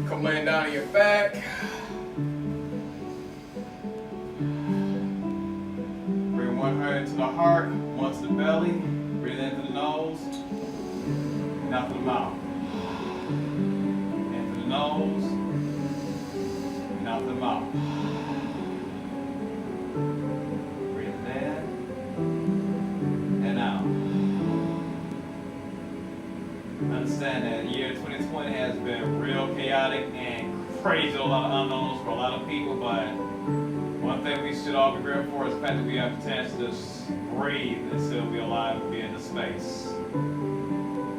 Come laying down on your back. Bring one hand into the heart, one to the belly. Breathe in through the nose and out through the mouth. In through the nose and out through the mouth. Breathe in and out. Understand that year 2020 has been real chaotic and crazy, a lot of unknowns for a lot of people, but one thing we should all be grateful for is the fact that we have the chance to just breathe and still be alive and be in the space. So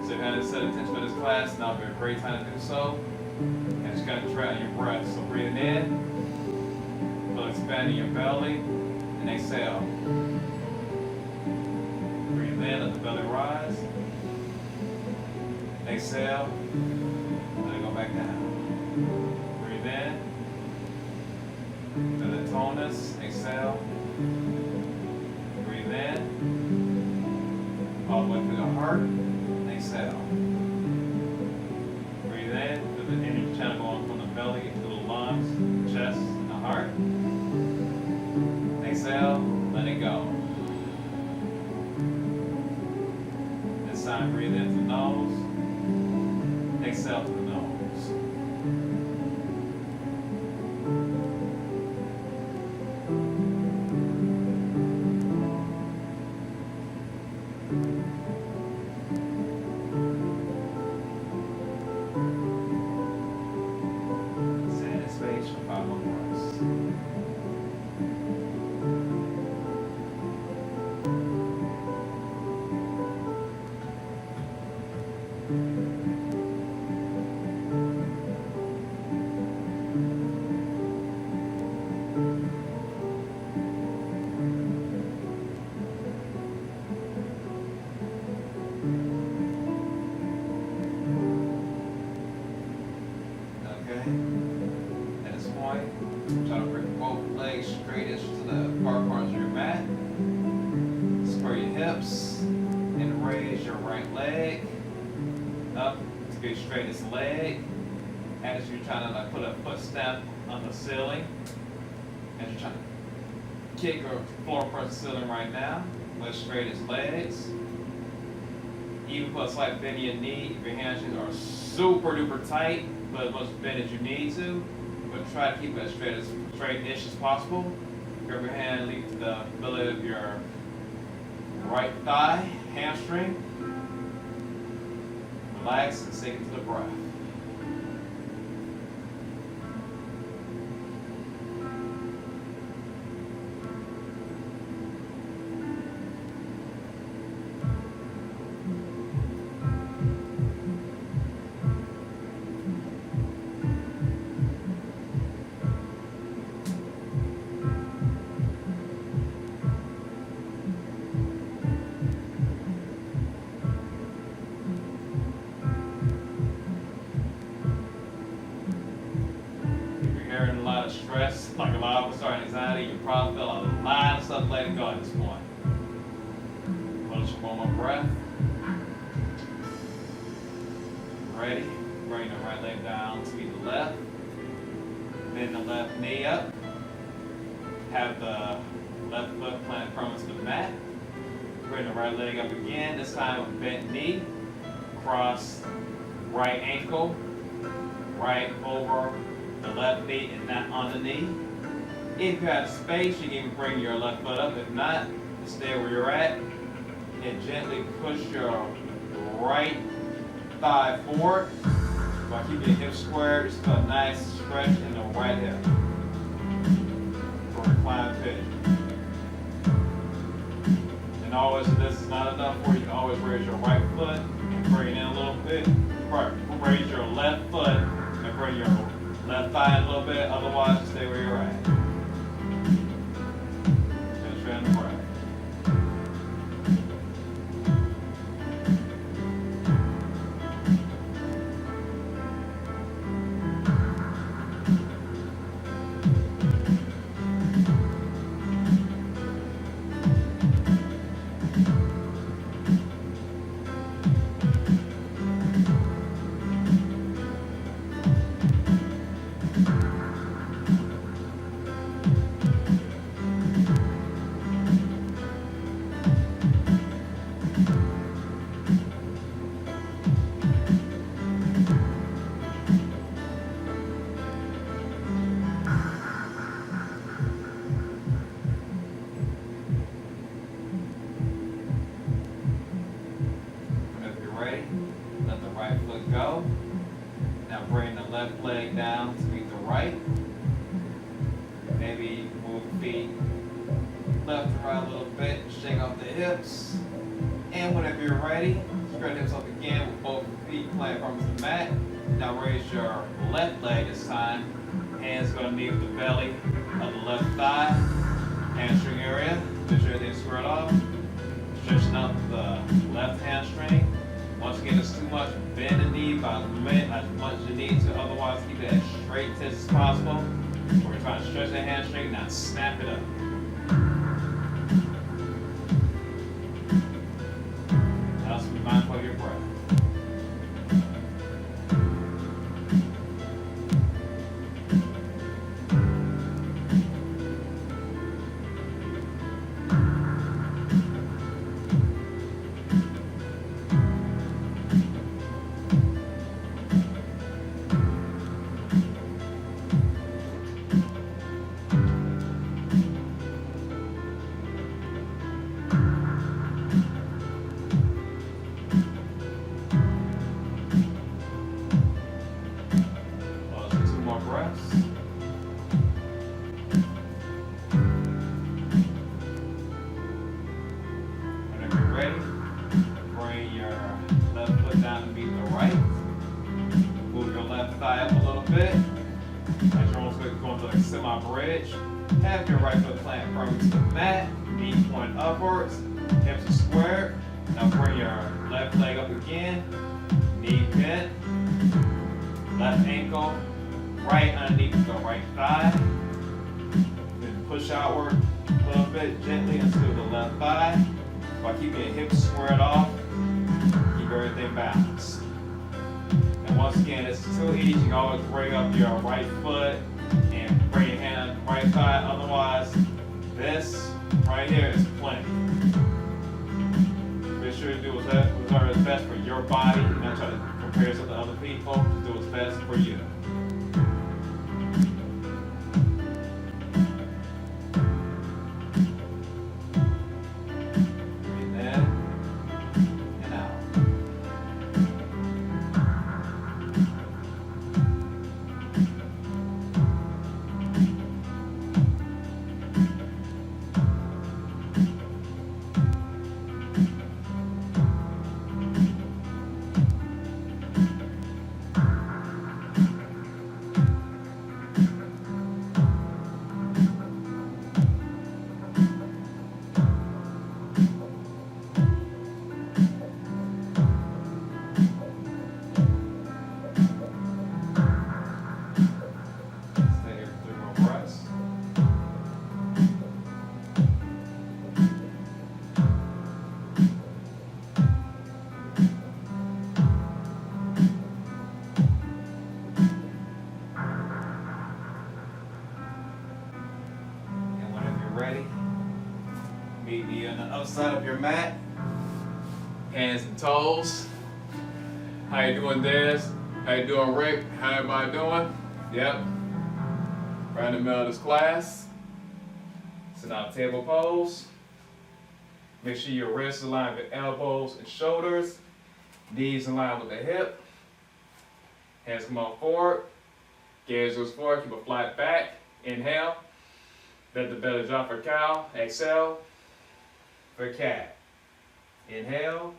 if you had to set attention for this class, now would be a great time to do so. And just concentrate on your breath. So breathing in, feel expanding your belly, and exhale. Breathe in, let the belly rise. Exhale, let it go back down. Breathe in, feel the tonus, exhale. Breathe in, all the way through the heart, exhale. Breathe in, feel the energy channel going from the belly to the lungs, chest, and the heart. Exhale, let it go. This time, breathe in through the nose. Exhale through the nose. Stay in this space for 5 more breaths. Okay. At this point, try to bring both legs straightest to the far corners of your mat. Square your hips and raise your right leg up to be straightest leg. As you're trying to put a foot stamp on the ceiling. As you're trying to kick or floor press the ceiling right now with straightest legs. Even put a slight bend in your knee if your hamstrings are super duper tight, but as much bend as you need to. But try to keep it as straight-ish as possible. Grab your hand, lead to the belly of your right thigh, hamstring. Relax and sink into the breath. A lot of stress, like a lot of us are anxiety, you probably feel a lot of stuff letting go at this point. Let's one more breath. Ready? Bring the right leg down to the left. Bend the left knee up. Have the left foot planted firmly to the mat. Bring the right leg up again, this time with bent knee. Cross right ankle, right over the left knee and not on the knee. If you have space, you can even bring your left foot up. If not, stay where you're at and gently push your right thigh forward while keeping your hips square. Just a nice stretch in the right hip for reclined pigeon. And always, if this is not enough for you, you can always raise your right foot and bring it in a little bit. Raise your left foot and bring your left thigh in a little bit, otherwise stay where you're at. Just straight in the breath. left leg down to meet the right. Maybe move feet left to right a little bit, shake off the hips. And whenever you're ready, spread hips up again with both feet planted firm to the mat. Now raise your left leg this time. Hands gonna meet the belly of the left thigh, hamstring area. Make sure everything's squared off. Stretching out the left hamstring. Once again, it's too much. Bend the knee by as much as you need to. Otherwise, keep it as straight as possible. We're trying to stretch the hamstring, not snap it up. Now, be mindful of your breath. Semi-bridge. Have your right foot plant firm to the mat, knee point upwards, hips are squared. Now bring your left leg up again, knee bent, left ankle, right underneath the right thigh. Then push outward a little bit gently into the left thigh while keeping your hips squared off. Keep everything balanced. And once again, it's too easy. You can always bring up your right foot and bring your hand on the right thigh. Otherwise, this right here is plenty. Make sure you do what's best for your body. You're not trying to compare yourself to other people. Just do what's best for you. Breathe in and out. Ready? Meet me on the outside of your mat. Hands and toes. How you doing, Des? How you doing, Rick? How everybody doing? Yep. Right in the middle of this class. Sit down, table pose. Make sure your wrists align with elbows and shoulders. Knees in line with the hip. Hands come on forward. Gaze goes forward. Keep a flat back. Inhale. Let the belly drop for cow. Exhale for cat. Inhale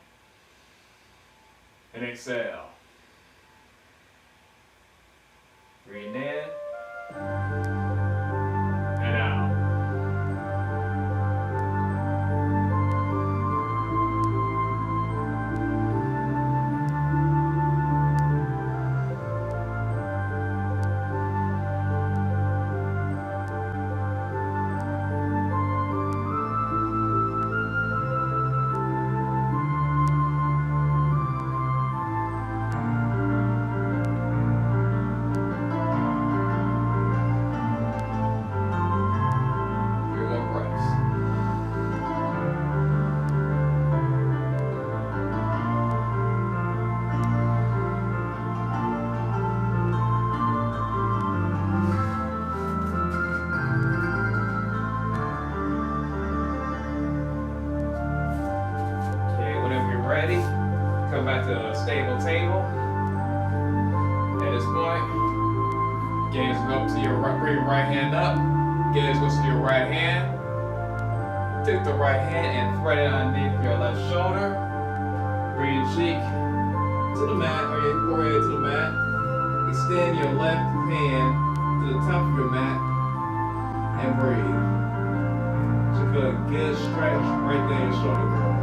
and exhale. Breathe in and out. Come back to a stable table. At this point, Gaze go to your right, bring your right hand up. Gaze goes to your right hand. Take the right hand and thread it underneath your left shoulder. Bring your cheek to the mat, or your forehead to the mat. Extend your left hand to the top of your mat and breathe. So feel a good stretch right there in your shoulder bone.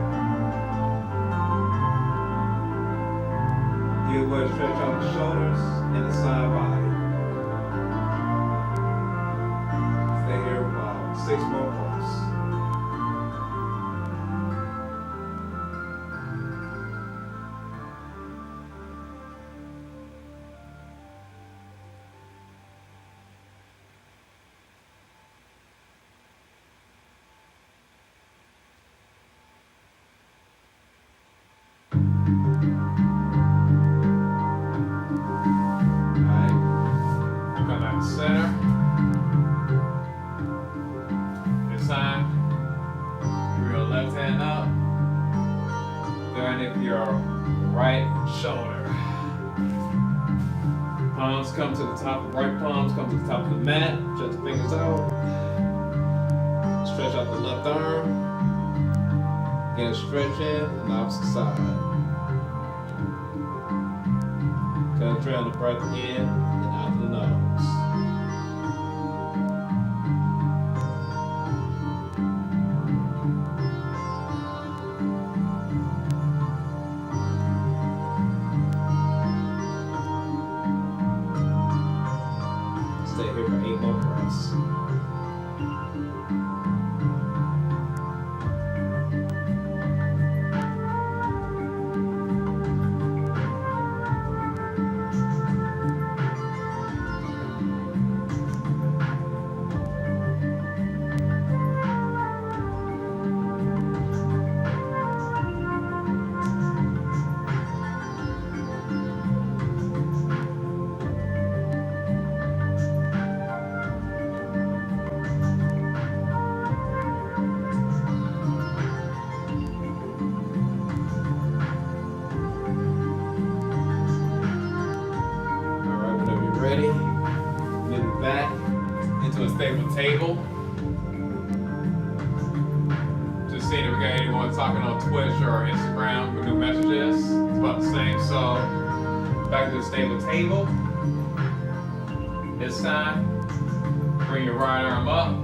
Give a good stretch out the shoulders and the side body. Stay here for about 6 more breaths. Center. This time, bring your left hand up. Underneath your right shoulder. Palms come to the top. Right palms come to the top of the mat. Stretch the fingers out. Stretch out the left arm. Get a stretch in on the opposite side. Concentrate on the breath in and out of the nose. Stay here for 8 more breaths. Ready? Move back into a stable table. Just seeing if we got anyone talking on Twitch or Instagram with new messages. It's about the same. So back to the stable table. This time, bring your right arm up,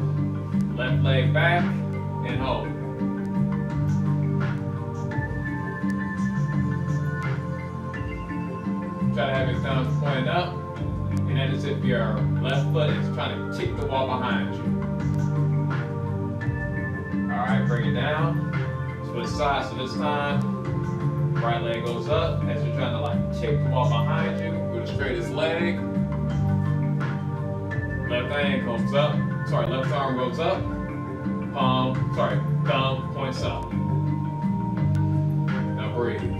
left leg back, and hold. Try to have your thumbs pointed up. And that is if your left foot is trying to kick the wall behind you. Alright, bring it down. Switch sides. So this time, right leg goes up as you're trying to like kick the wall behind you with the straightest leg. Left hand comes up. Left arm goes up. Thumb points up. Now breathe.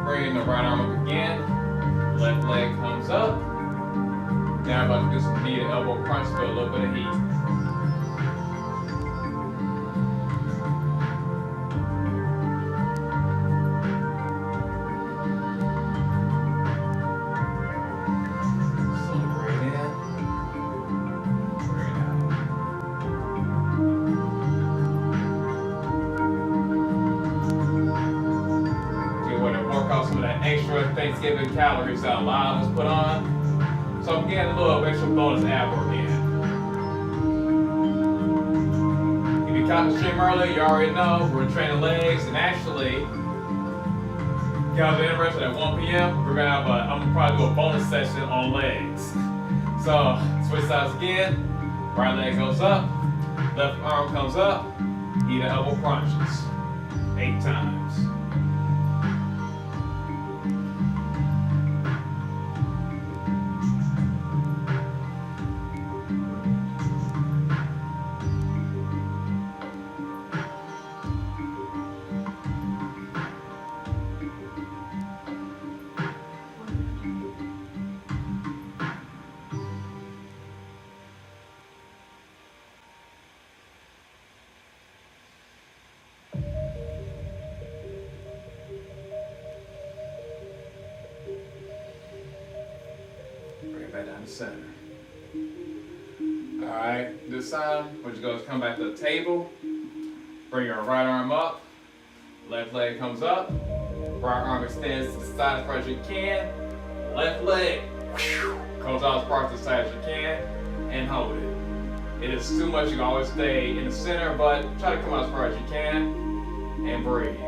Bring the right arm up again. Left leg comes up. Now I'm about to do some knee to elbow crunch for a little bit of heat. Extra Thanksgiving calories that a lot of us put on. So I'm getting a little extra bonus ab work in. If you caught the stream earlier, you already know we're training legs, and actually, if you guys are interested at 1 p.m., we're gonna have I'm gonna probably do a bonus session on legs. So switch sides again. Right leg goes up, left arm comes up, knee to elbow crunches. 8 times. down the center. Alright, this time, what you go is come back to the table, bring your right arm up, left leg comes up, right arm extends to the side as far as you can, left leg comes out as far to the side as you can, and hold it. It is too much, you can always stay in the center, but try to come out as far as you can, and breathe.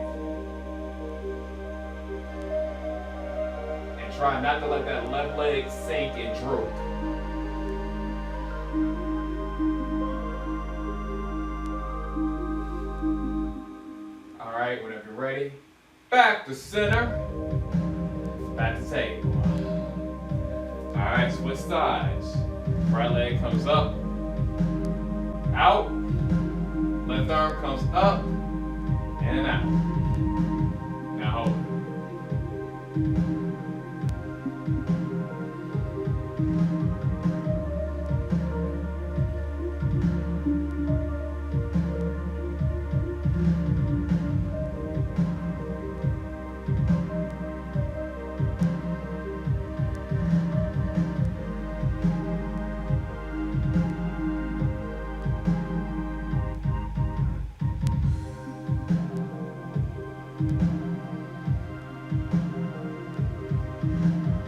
And try not to let that left leg sink and droop. Alright, whenever you're ready, back to center, back to table. Alright, switch sides. Right leg comes up, out, left arm comes up, and out. Now hold it.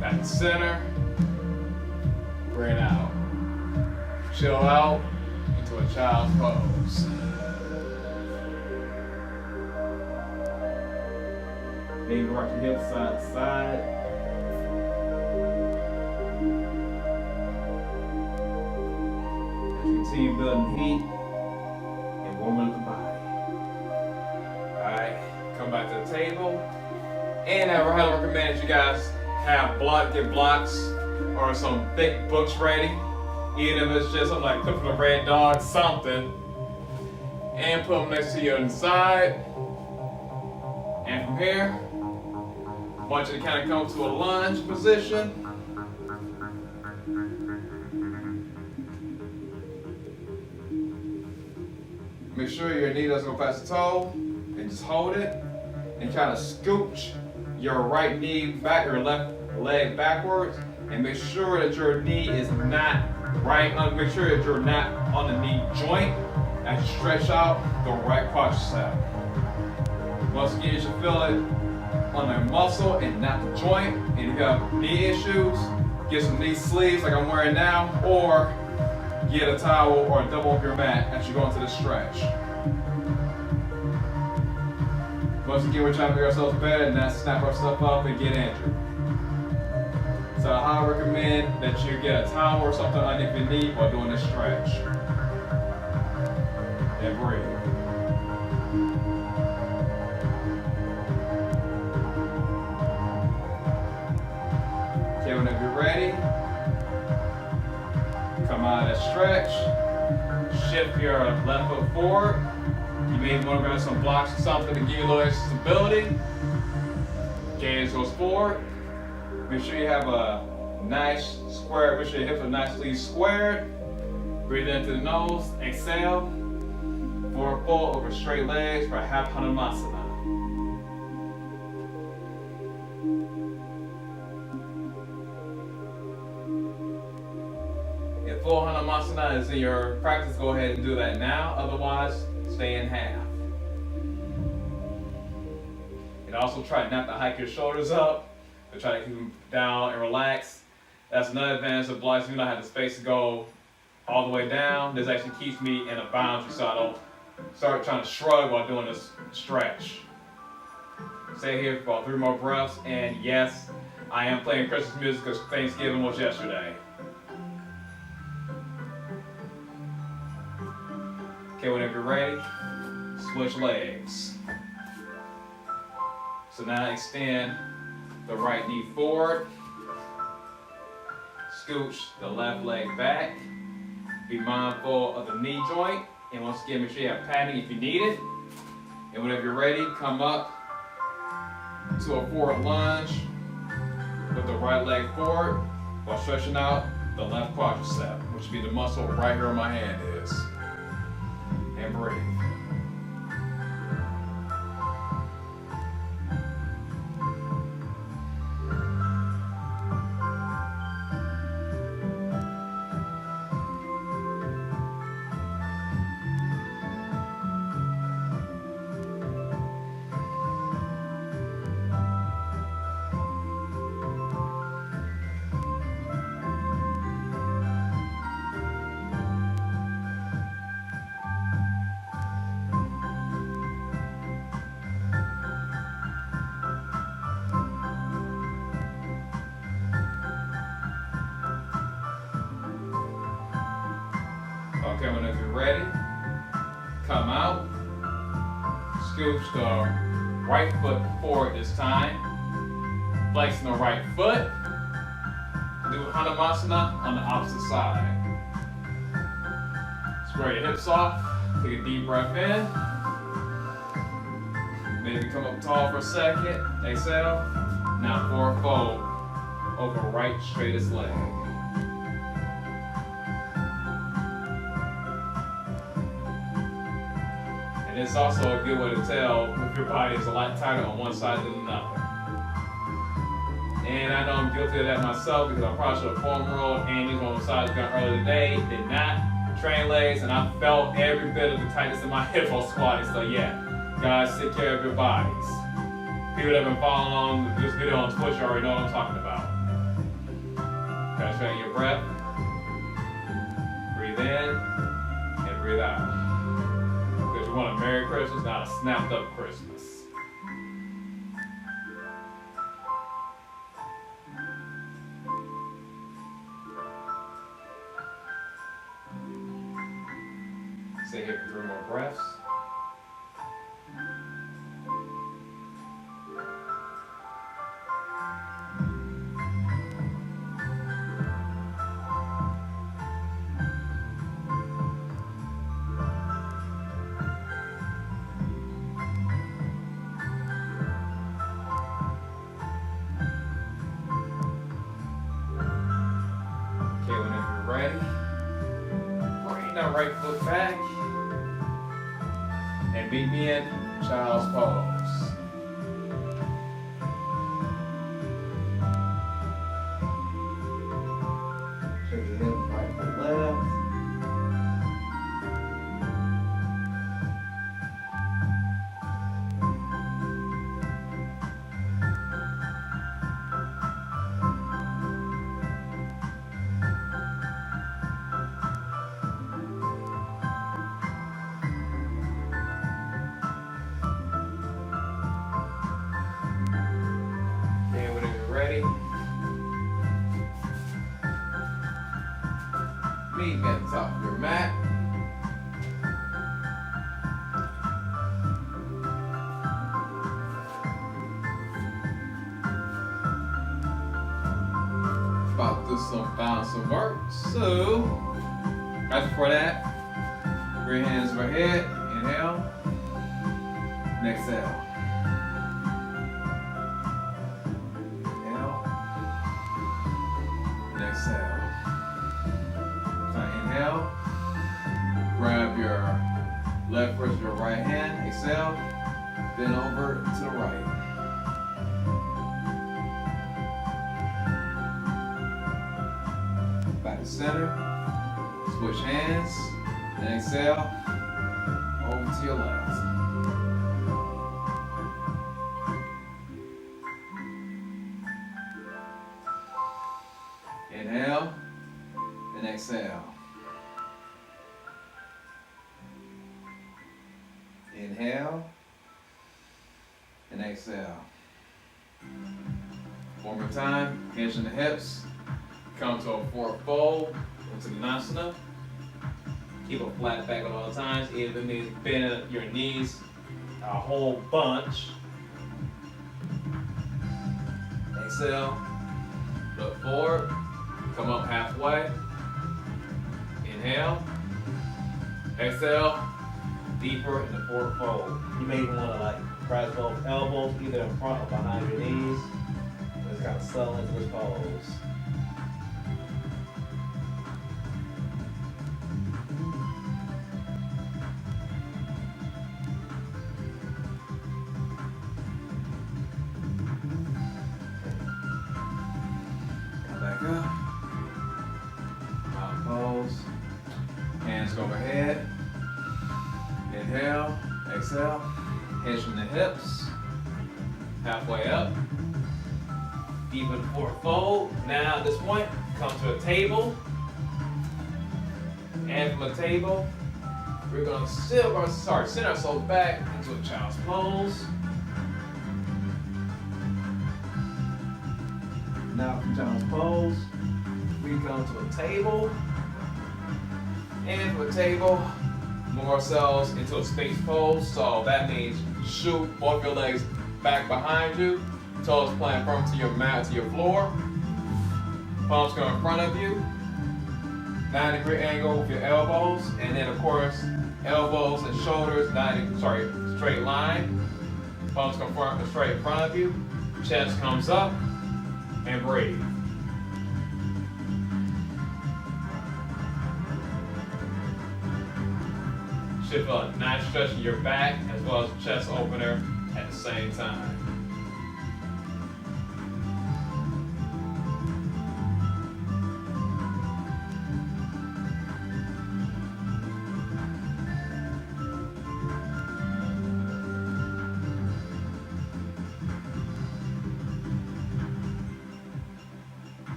Back to center, bring it out. Chill out into a child's pose. Maybe rock your hips side to side. As you continue building heat and warming up the body. Alright, come back to the table. And I highly recommend that you guys have get blocks or some thick books ready. Even if it's just something like Clifford the Red Dog, something. And put them next to you on the side. And from here, I want you to kind of come to a lunge position. Make sure your knee doesn't go past the toe, and just hold it, and kind of scooch your right knee back, your left leg backwards, and make sure that your knee is not make sure that you're not on the knee joint as you stretch out the right quadricep. Once again, you should feel it on the muscle and not the joint. And if you have knee issues, get some knee sleeves like I'm wearing now, or get a towel or double up your mat as you go into the stretch. Once again, we're trying to make ourselves better and not snap ourselves up and get injured. So I recommend that you get a towel or something underneath your knee while doing this stretch. And breathe. Okay, whenever you're ready, come out of that stretch. Shift your left foot forward. You may want to grab some blocks or something to give you a little extra stability. Gaze goes forward. Make sure you have a nice square, make sure your hips are nicely squared. Breathe into the nose, exhale. Forward fold over straight legs for half Hanumasana. If full Hanumasana is in your practice, go ahead and do that now. Otherwise, stay in half. And also try not to hike your shoulders up, but try to keep them down and relax. That's another advantage of blocks. You don't have the space to go all the way down. This actually keeps me in a boundary so I don't start trying to shrug while doing this stretch. Stay here for about 3 more breaths. And yes, I am playing Christmas music because Thanksgiving was yesterday. Okay, whenever you're ready, switch legs. So now extend the right knee forward. Scooch the left leg back. Be mindful of the knee joint. And once again, make sure you have padding if you need it. And whenever you're ready, come up to a forward lunge with the right leg forward while stretching out the left quadricep, which would be the muscle right here where my hand is. And breathe. Okay, whenever you're ready, come out, scooch the right foot forward this time, flexing the right foot, do Hanumasana on the opposite side. Square your hips off, take a deep breath in, maybe come up tall for a second, exhale, now forward fold over right straightest leg. And it's also a good way to tell if your body is a lot tighter on one side than another. And I know I'm guilty of that myself because I probably should have foam rolled and used one massage gun earlier today. Did not train legs, and I felt every bit of the tightness in my hip while squatting. So yeah, guys, take care of your bodies. People that have been following along this video on Twitch already know what I'm talking about. Concentrate your breath. Breathe in and breathe out. Because you want a Merry Christmas, not a snapped up Christmas. Stay here for 3 more breaths. Okay, whenever you're ready, bring that right foot back and meet me in child's pose. Shake your hips right to left. Ready? Meet me at the top of your mat. About to do some bouncing work. So, right before that, bring your hands overhead. Inhale. And exhale. Exhale. So inhale. Grab your left wrist, your right hand. Exhale. Bend over to the right. Back to center. Switch hands. And exhale. Over to your left. Inhale and exhale. Inhale and exhale. One more time. Hinge in the hips. Come to a forward fold into the Nasana. Keep a flat back at all times. Even if you bend your knees a whole bunch. Exhale. Look forward. Come up halfway. Inhale. Exhale. Deeper in the forward fold. You may even want to press both elbows either in front or behind your knees. Just kind of settle into this pose. Come back up. Mountain pose. Hands go overhead. Inhale, exhale, hinge from the hips, halfway up, deep in the forward fold. Now at this point, come to a table, and from a table, we're going to send ourselves back into a child's pose. Now from child's pose, we come to a table, And for the table, move ourselves into a space pose. So that means shoot both your legs back behind you. Toes plant firm to your mat, to your floor. Palms go in front of you. 90-degree angle with your elbows. And then of course, elbows and shoulders, straight line. Palms come straight in front of you. Chest comes up and breathe. Should feel a nice stretch in your back as well as a chest opener at the same time.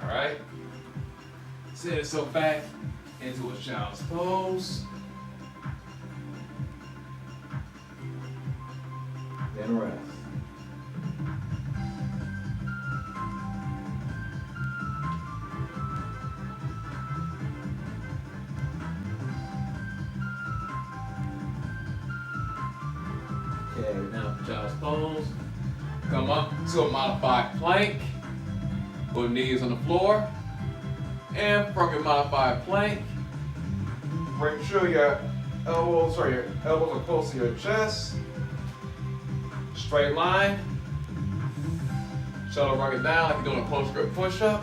Alright, sit yourself back into a child's pose. Then rest. Okay, now for child's pose. Come up to a modified plank. Both knees on the floor. And from your modified plank, make sure your elbows are close to your chest. Straight line. Shoulder rock it down like you're doing a close grip push-up.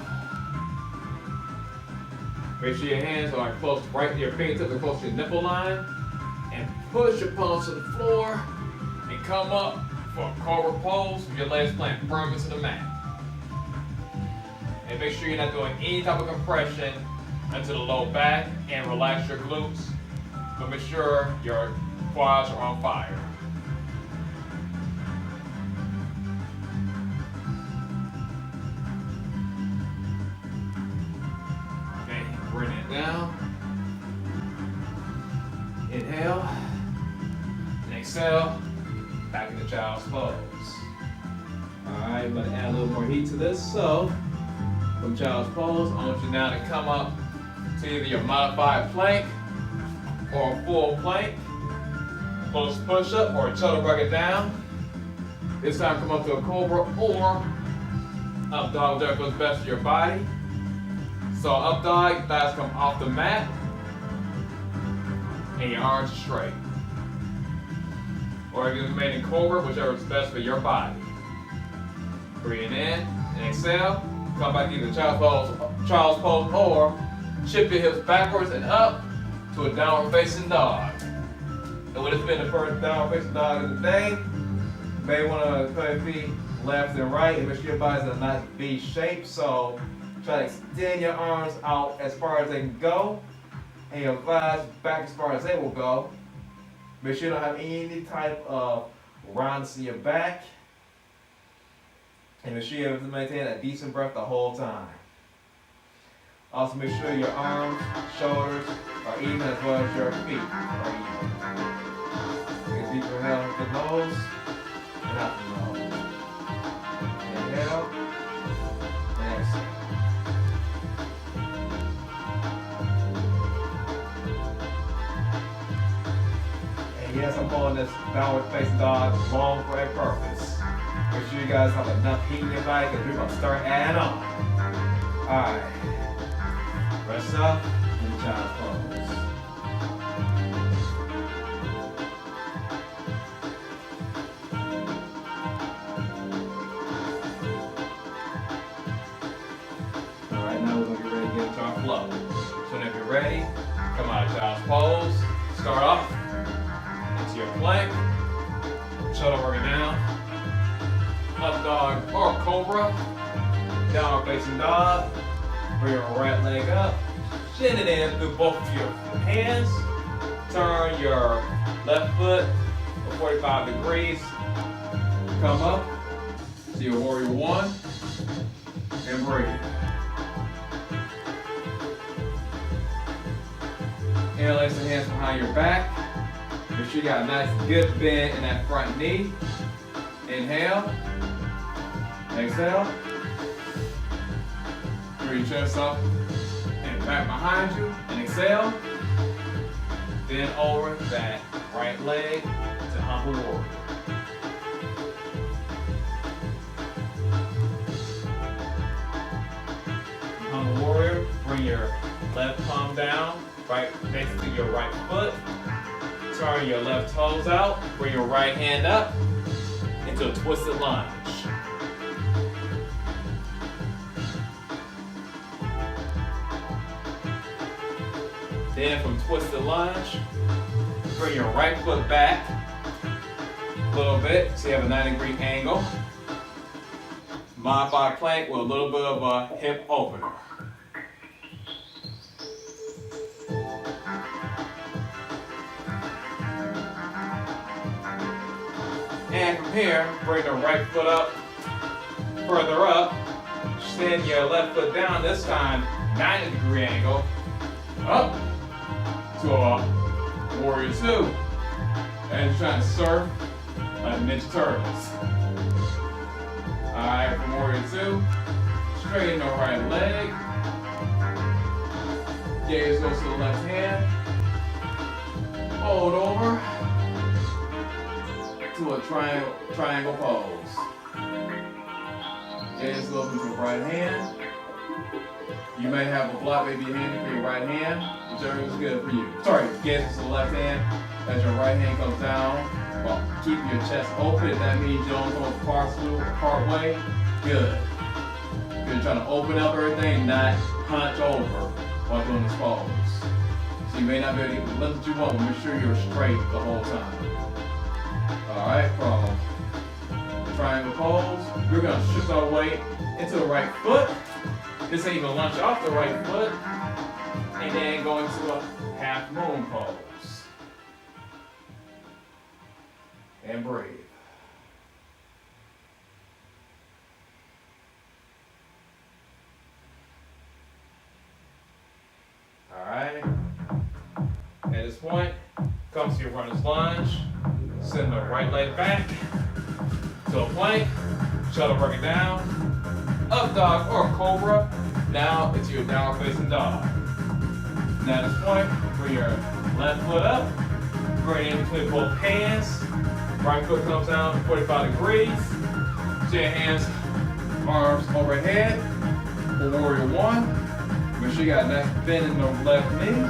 Make sure your hands are close, your fingertips are close to your nipple line. And push your palms to the floor and come up for a cobra pose with your legs planted firm into the mat. And make sure you're not doing any type of compression into the low back and relax your glutes. But make sure your quads are on fire. Okay, bring it down. Inhale. And exhale. Back into child's pose. Alright, I'm going to add a little more heat to this. So, from child's pose, I want you now to come up to either your modified plank or a full plank, close push-up or a shoulder rock it down. This time come up to a cobra or up dog, whichever goes best for your body. So up dog, your thighs come off the mat and your arms are straight. Or if you remain in cobra, whichever is best for your body. Breathe in and exhale. Come back to either child's pose or shift your hips backwards and up to a downward facing dog. And when it's been the first downward facing dog of the day, you may want to put your feet left and right and make sure your body's in a nice V shape. So try to extend your arms out as far as they can go and your thighs back as far as they will go. Make sure you don't have any type of roundness in your back. And make sure you're able to maintain a decent breath the whole time. Also make sure your arms, shoulders are even as well as your feet are even. Take a deeper inhale with the nose and out the nose. Inhale and exhale. And yes, I'm calling this downward facing dog long for a purpose. Make sure you guys have enough heat in your body because we're going to start adding on. Alright. Rest up and child's pose. Alright, now we're going to get ready to get into our flow. So if you're ready, come out of child's pose. Start off into your plank. Shoulder working down. Up dog or cobra, downward facing dog, bring your right leg up, shin it in through both of your hands, turn your left foot 45 degrees, come up to your warrior one, and breathe. Interlace the hands behind your back, make sure you got a nice good bend in that front knee. Inhale. Exhale. Through your chest up and back behind you and exhale. Then over that right leg to humble warrior. Humble warrior, bring your left palm down, right next to your right foot. Turn your left toes out, bring your right hand up into a twisted lunge. Then from twisted lunge, bring your right foot back a little bit so you have a 90-degree angle. Modified plank with a little bit of a hip opener. And from here, bring the right foot up, further up. Send your left foot down, this time 90-degree angle. Up to a warrior two. And you're trying to surf like Ninja Turtles. Alright, from warrior two, straighten the right leg. Gaze goes to the left hand. Hold over to a triangle pose. Gaze goes into the right hand. You may have a block, maybe handy for your right hand, whichever is good for you. Sorry, gaze to the left hand as your right hand comes down. Well, keep your chest open. That means you don't go part way. Good. You're trying to open up everything, not hunch over while doing this pose. So you may not be able to get the length that you want, but make sure you're straight the whole time. Alright, from triangle pose, we're going to shift our weight into the right foot. This ain't even lunge off the right foot. And then go into a half moon pose. And breathe. Alright. At this point, come to your runner's lunge. Send the right leg back to a plank. Shuttle work it down. Up dog or cobra. Now into your down facing dog. Now at this point, bring your left foot up. Bring it in between both hands. Right foot comes down 45 degrees. So your hands, arms overhead. For warrior one. Make sure you got a nice bend in the left knee.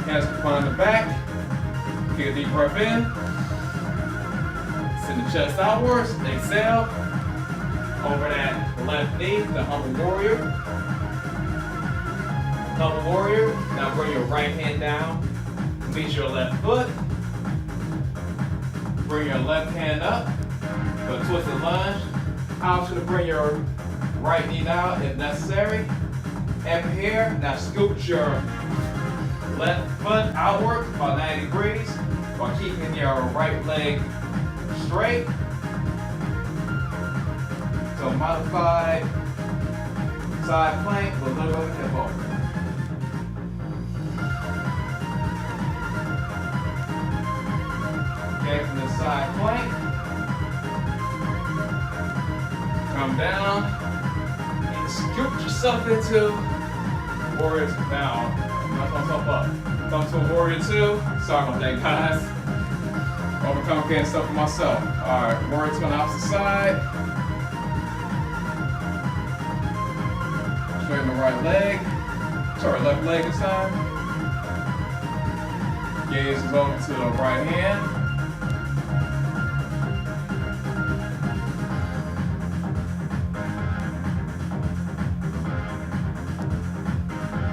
Hands behind the back. Take a deep breath in. Send the chest outwards. Exhale. Over that left knee, the humble warrior. Humble warrior. Now bring your right hand down. Meet your left foot. Bring your left hand up. For a twisted lunge. Option to bring your right knee down if necessary. And from here, now scoot your left foot outward about 90 degrees while keeping your right leg straight. So modified side plank with a little bit of hip opener. Okay, from the side plank, come down and scoop yourself into warrior two. Now, knock myself up. Come to a warrior two. Sorry about that, guys. Overcomplicating stuff for myself. Alright, warrior two on the opposite side. Straighten the right leg. Sorry, left leg this time. Gaze is over to the right hand.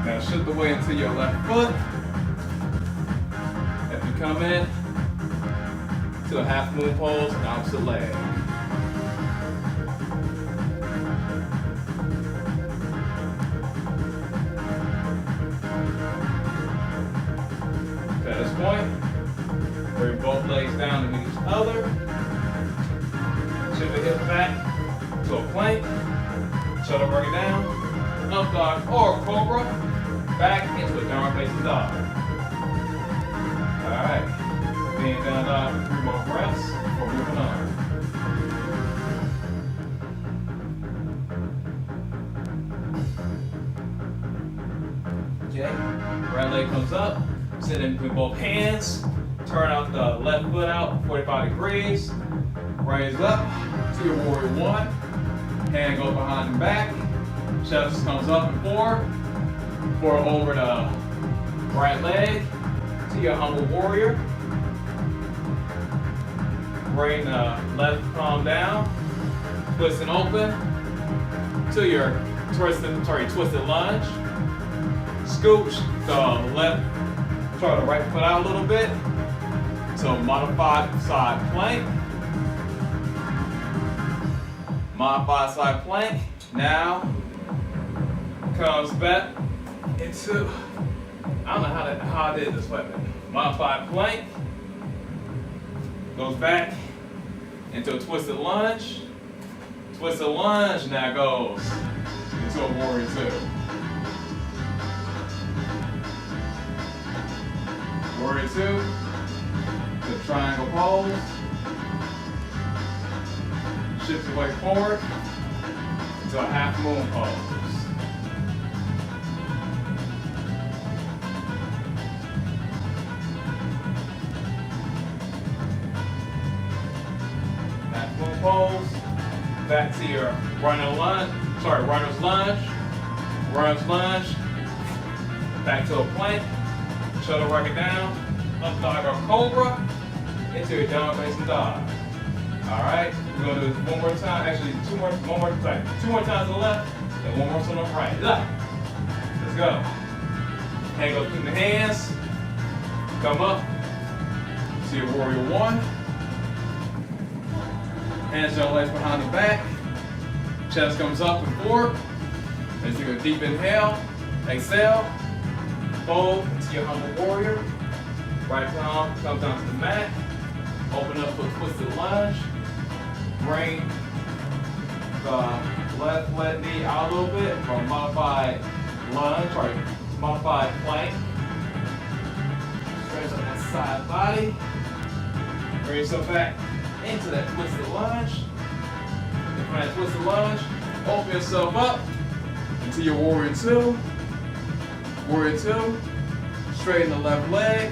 Now shift the weight into your left foot. As you come in to a half moon pose on the opposite leg. At this point, bring both legs down to meet each other. Shift the hips back to a plank. Shuttle work it down. Up dog or cobra. Back into a down facing dog. Alright. Being down dog for 3 more breaths before moving on. Okay. Right leg comes up. Sit in with both hands. Turn out the left foot out 45 degrees. Raise up to your warrior one. Hand goes behind the back. Chest comes up and forward. Forward over the right leg to your humble warrior. Bring the left palm down. Twist and open to your twisted lunge. Scooch the right foot out a little bit. So modified side plank. Modified side plank. Now comes back into, I don't know how I did this, but modified plank. Goes back into a twisted lunge. Twisted lunge now goes into a warrior two. Warrior two, the triangle pose. Shift your weight forward to a half moon pose. Half moon pose. Back to your runner's lunge. Runner's lunge. Back to a plank. Shoulder working down. Up dog or cobra. Into your down facing dog. Alright, we're gonna do this one more time. Actually, two more times to the left, and one more to the right. Let's go. Hand goes between the hands. Come up. To your warrior one. Hands on legs behind the back. Chest comes up and forward. Let's do a deep inhale. Exhale. Fold into your humble warrior. Right palm comes down to the mat. Open up to a twisted lunge. Bring the left knee out a little bit for a modified lunge or modified plank. Stretch up that side body. Bring yourself back into that twisted lunge. And from that twisted lunge, open yourself up into your warrior two. Warrior two. Straighten the left leg.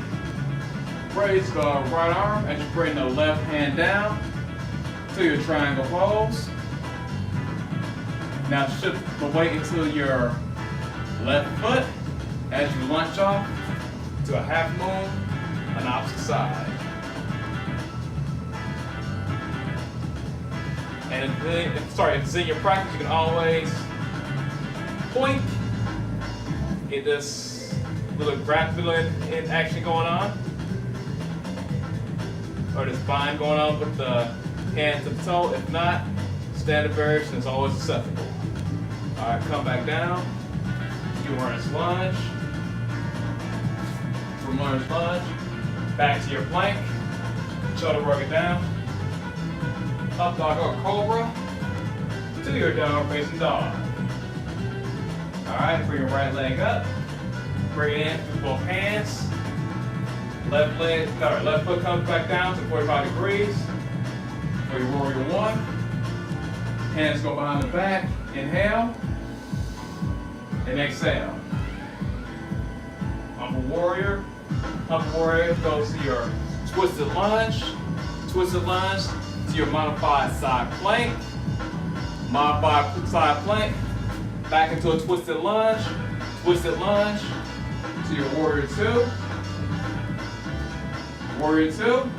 Raise the right arm as you bring the left hand down to your triangle pose. Now shift the weight into your left foot as you lunge off to a half moon on the opposite side. And if it's in your practice, you can always point, get this little grab feeling in action going on. Or this bind going on with the hand to the toe. If not, standard variation is always acceptable. All right, come back down. You runner's lunge. From runner's lunge, back to your plank. Shoulder working down. Up dog or cobra to your downward facing dog. All right, bring your right leg up. Bring it in with both hands. Left foot comes back down to 45 degrees for your warrior one. Hands go behind the back. Inhale and exhale. Humble warrior. Humble warrior goes to your twisted lunge. Twisted lunge to your modified side plank. Modified side plank. Back into a twisted lunge. Twisted lunge to your warrior two. Warrior two,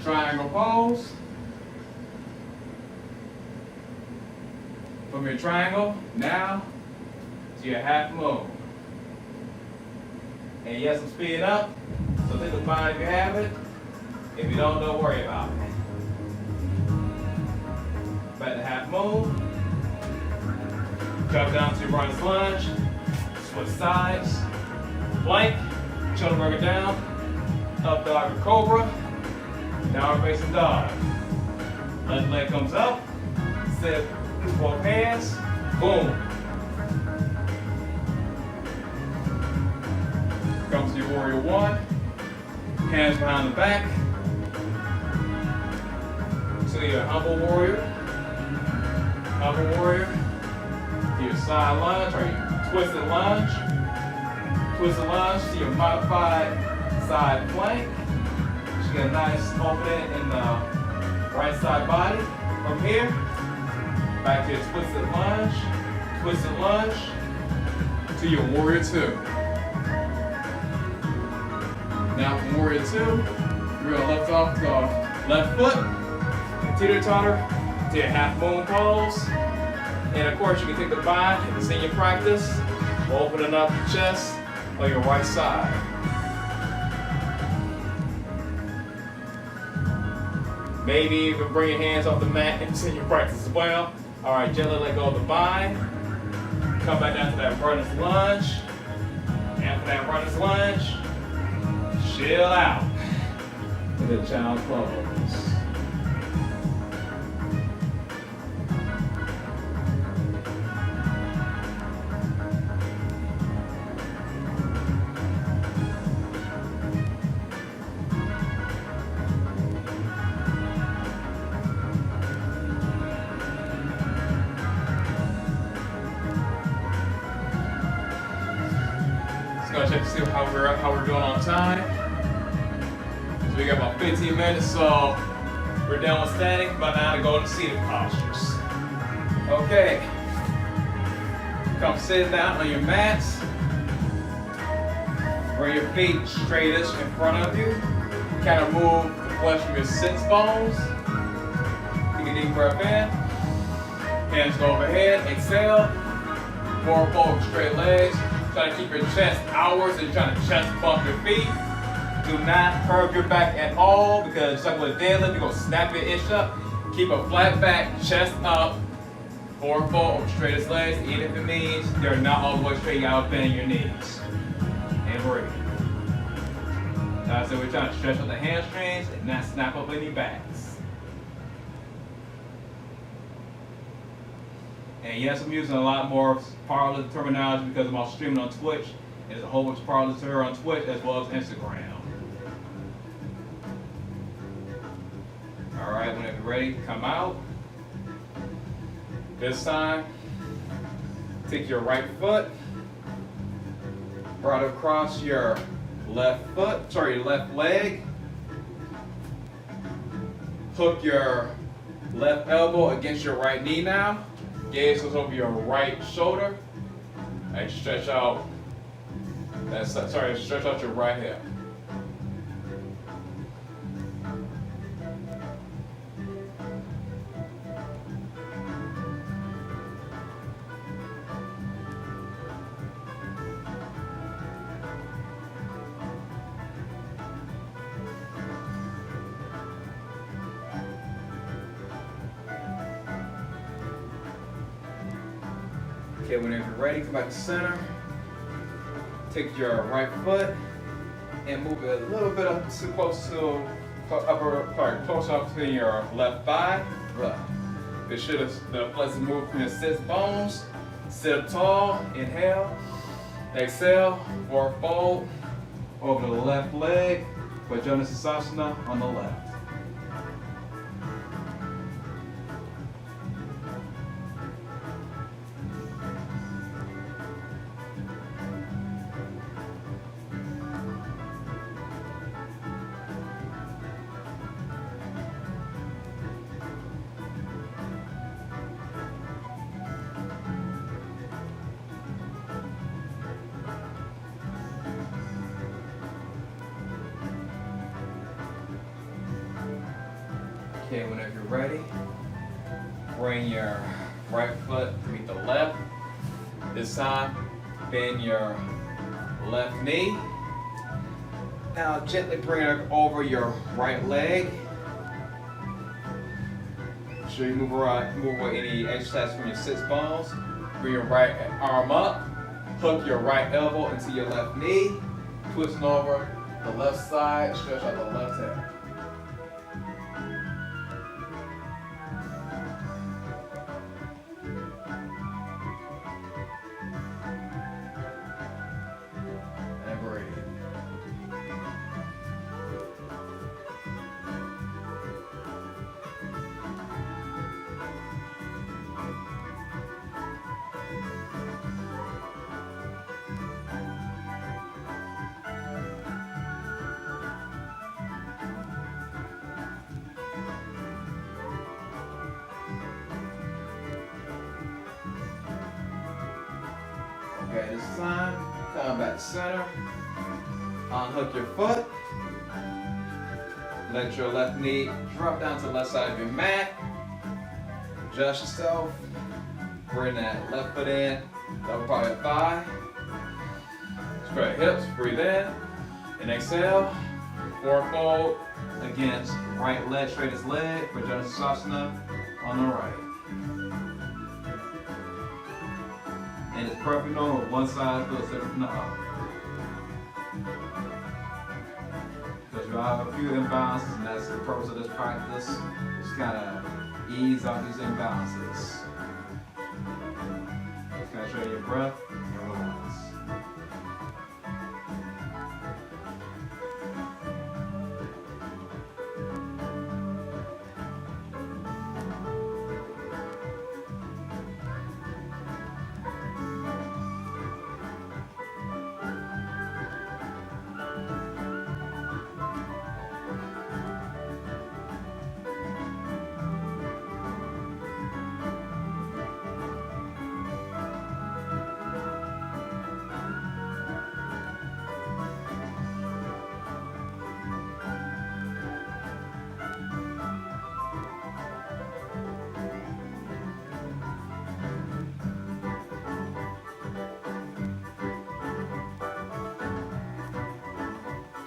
triangle pose. From your triangle, now to your half moon. And yes, I'm speeding up, so think about it if you have it. If you don't worry about it. Back to half moon. Drop down to your runner's lunge. Switch sides. Plank, shoulder working down. Up dog or cobra, downward facing dog. Left leg comes up, sit with both hands, boom. Comes to your warrior one, hands behind the back, to your humble warrior, to your side lunge or your twisted lunge. Twist and lunge to your modified side plank. You get a nice opening in the right side body. From here, back to your twisted lunge to your warrior two. Now from warrior two, you're gonna lift off the left foot, teeter-totter to your half moon pose. And of course, you can take the bind if it's in your practice, opening up the chest on your right side. Maybe even bring your hands off the mat if it's in your practice as well. All right, gently let go of the bind. Come back down to that runner's lunge. After that runner's lunge, chill out. And the child's pose. Gonna check to see how we're doing on time. So we got about 15 minutes, so we're done with standing. About now to go to seated postures. Okay. Come sit down on your mats. Bring your feet straightest in front of you. Kind of move the flesh from your sits bones. Take a deep breath in. Hands go overhead. Exhale. Forward fold, straight legs. Try to keep your chest outwards and trying to chest bump your feet. Do not curve your back at all because just like with a deadlift, you're going to snap your itch up. Keep a flat back, chest up, forward fold, straightest legs, even if it means they're not all the way straight out, bending your knees. And breathe. So we're trying to stretch out the hamstrings and not snap up any backs. And yes, I'm using a lot more powerlifting terminology because I'm all streaming on Twitch. There's a whole bunch of powerlifters on Twitch as well as Instagram. All right, whenever you're ready, come out. This time, take your right foot, right across your left leg. Hook your left elbow against your right knee now. Gaze goes over your right shoulder and stretch out. Stretch out your right hip. Okay, whenever you're ready, come back to center. Take your right foot and move it a little bit up to close up to your left thigh. The flex move from your sits bones. Sit up tall. Inhale. Exhale. Forward fold over the left leg. Bhujanga Sasana on the left. Okay, whenever you're ready, bring your right foot to meet the left. This time, bend your left knee. Now gently bring it over your right leg. Make sure you move away any exercise from your sits bones. Bring your right arm up. Hook your right elbow into your left knee. Twisting over the left side. Stretch out the left hip. Okay, this time, come back to center. Unhook your foot. Let your left knee drop down to the left side of your mat. Adjust yourself. Bring that left foot in, double part of thigh. Spread hips, breathe in, and exhale. Forward fold against right leg, straightest leg for Janusasana on the right. And it's perfect normal, one side feels different from the other. Because you have a few imbalances, and that's the purpose of this practice, is kind of ease out these imbalances. Just kind of show your breath and relax.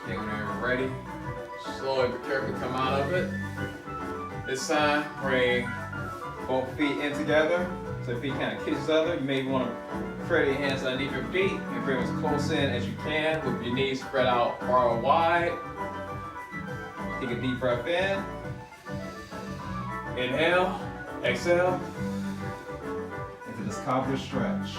Okay, when you're ready, slowly but carefully come out of it. This time, bring both feet in together, so the feet kind of kiss each other. You may want to spread your hands underneath your feet and bring as close in as you can with your knees spread out far and wide. Take a deep breath in. Inhale, exhale into this cobra stretch.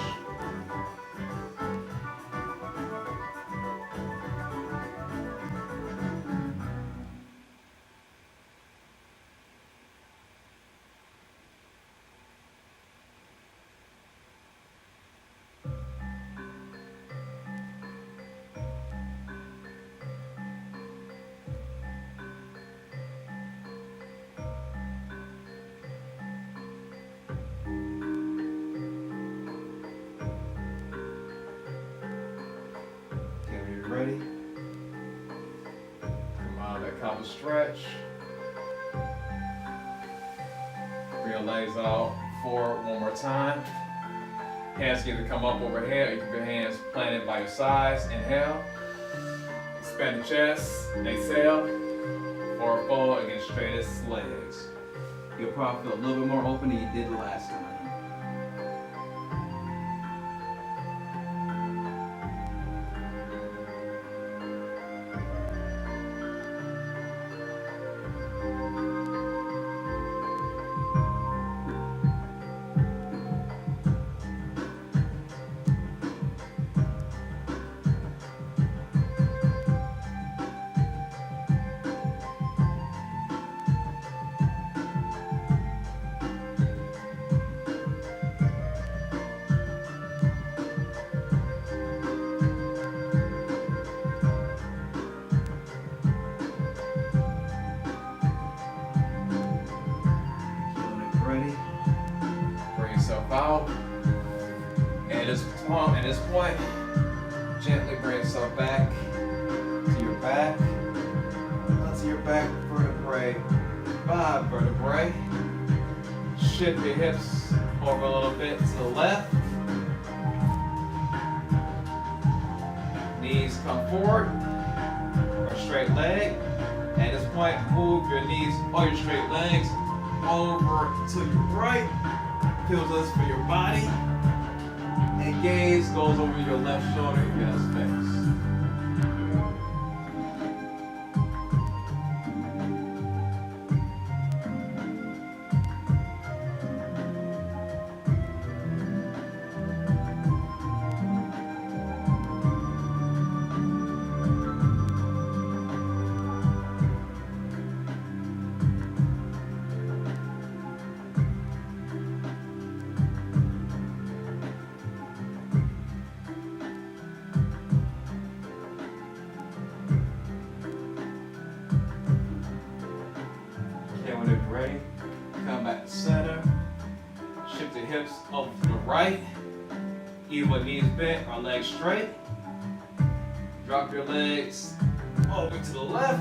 Ready? Come out of that cobra stretch. Bring your legs out forward one more time. Hands can either come up overhead or you keep your hands planted by your sides. Inhale. Expand the chest. Exhale. Forward fold against straightest legs. You'll probably feel a little bit more open than you did the last time. Out. And at this point, gently bring yourself back to your back, onto your back vertebrae, 5 vertebrae. Shift your hips over a little bit to the left. Knees come forward, or straight leg. At this point, move your knees or your straight legs over to your right. Feels this for your body, and gaze goes over your left shoulder in your space. Ready? Come back to center. Shift the hips over to the right. either with knees bent or legs straight. Drop your legs over to the left.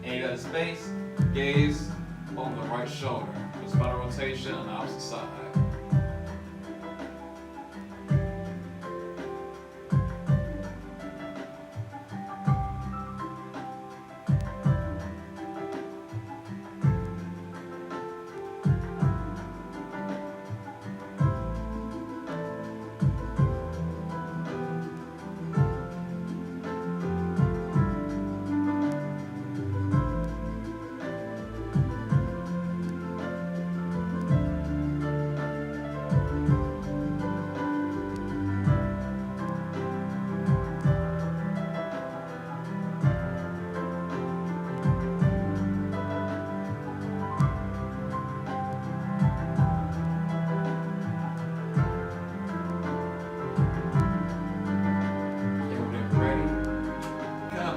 And you got a space, gaze over the right shoulder. With spinal rotation on the opposite side.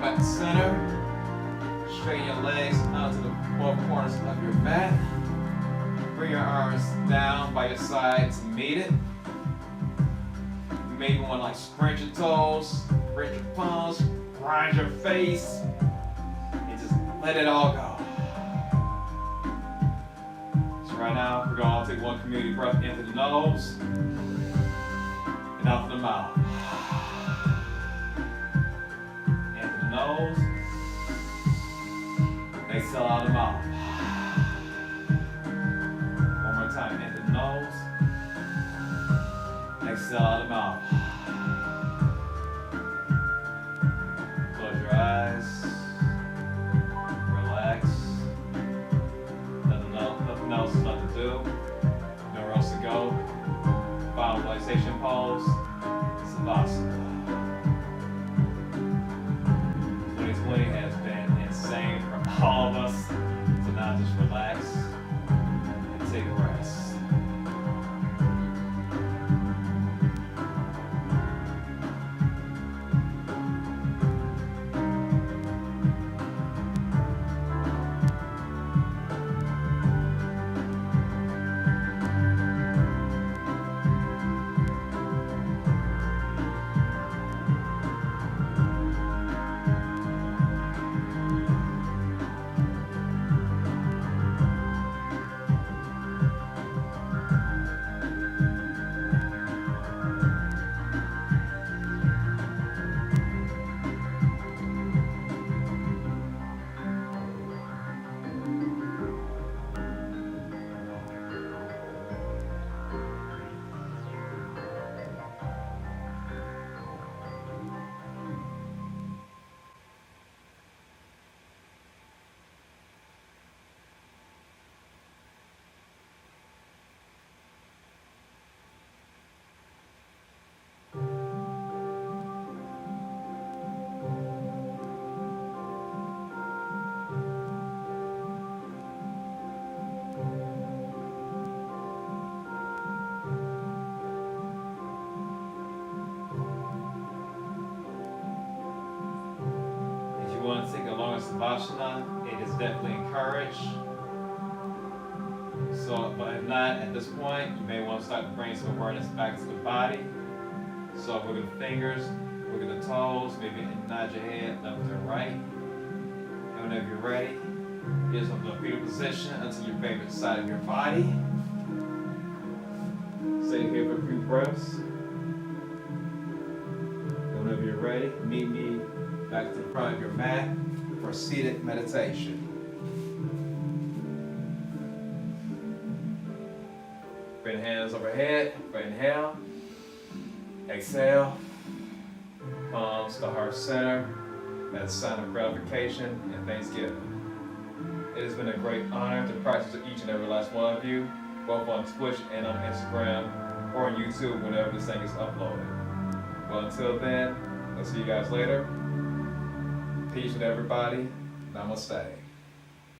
Back to center. Straighten your legs out to the four corners of your mat. Bring your arms down by your side to meet it. You may even want to scrunch your toes, bridge your palms, grind your face, and just let it all go. So right now, we're gonna all take one community breath into the nose and out through the mouth. Nose, exhale out of the mouth. One more time, into the nose, exhale out of the mouth. Close your eyes, relax. Nothing else is left to do, nowhere else to go. Final relaxation pose, Savasana. 2020 has been insane for all of us, so now just relax and take a rest. If you want to take a longer Savasana, it is definitely encouraged. So, but if not, at this point, you may want to start to bring some awareness back to the body. So wiggle the fingers, wiggle the toes, maybe nod your head left to right. And whenever you're ready, get yourself in a fetal position until your favorite side of your body. Stay here for a few breaths. And whenever you're ready, meet me back to the front of your mat for seated meditation. Bring the hands overhead for inhale. Exhale. Palms to heart center. That's a sign of gratification and thanksgiving. It has been a great honor to practice with each and every last one of you, both on Twitch and on Instagram or on YouTube whenever this thing is uploaded. Well, until then, I'll see you guys later. Peace with everybody. Namaste.